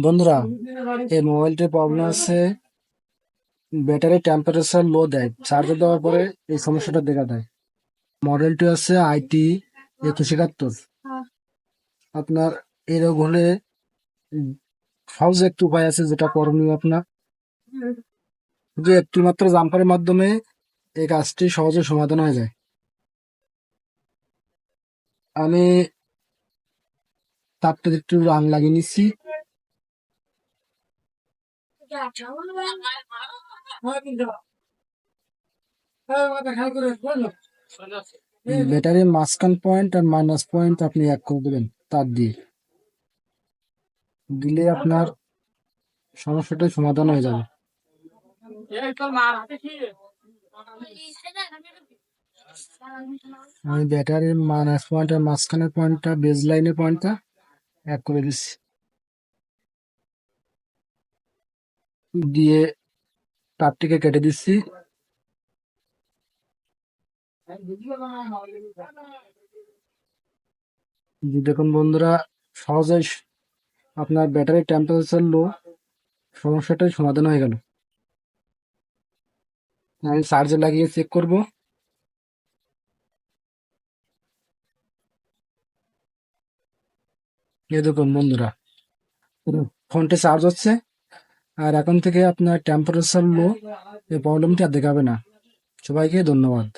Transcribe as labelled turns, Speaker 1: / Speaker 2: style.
Speaker 1: বন্ধুরা, এই মোবাইলটির প্রবলেম আছে, ব্যাটারি টেম্পারেচার লো দেয়, চার্জে দেওয়ার পরে এই সমস্যাটা দেখা দেয়। মডেলটি আছে আইটি 2171। আপনার এই রোগ হলে উম, সহজ একটি উপায় আছে, যেটা করণীয় আপনার যে একটি মাত্র জাম্পারের মাধ্যমে এই কাজটি সহজে সমাধান হয়ে যায়। আমি তারটা একটু রান লাগিয়ে নিচ্ছি। ব্যাটারির মাঝখান পয়েন্ট আর মাইনাস পয়েন্ট আপনি এক করে দেবেন তার দিয়ে, দিলে আপনার সমস্যাটার সমাধান হয়ে যাবে। আমি ব্যাটারির মাইনাস পয়েন্ট আর মাঝখানের পয়েন্টটা, বেজ লাইনের পয়েন্টটা এক করে দিচ্ছি, দিয়ে তারটিকে কেটে দিচ্ছি। দেখুন বন্ধুরা, সহজেই আপনার ব্যাটারির টেম্পারেচার লো সমস্যাটাই সমাধান হয়ে গেল। আমি চার্জে লাগিয়ে চেক করব। এই দেখুন বন্ধুরা, ফোনটি চার্জ হচ্ছে, আর এখন থেকে আপনার টেম্পারেচার লো এই প্রবলেমটি আর দেখাবে না। সবাইকে ধন্যবাদ।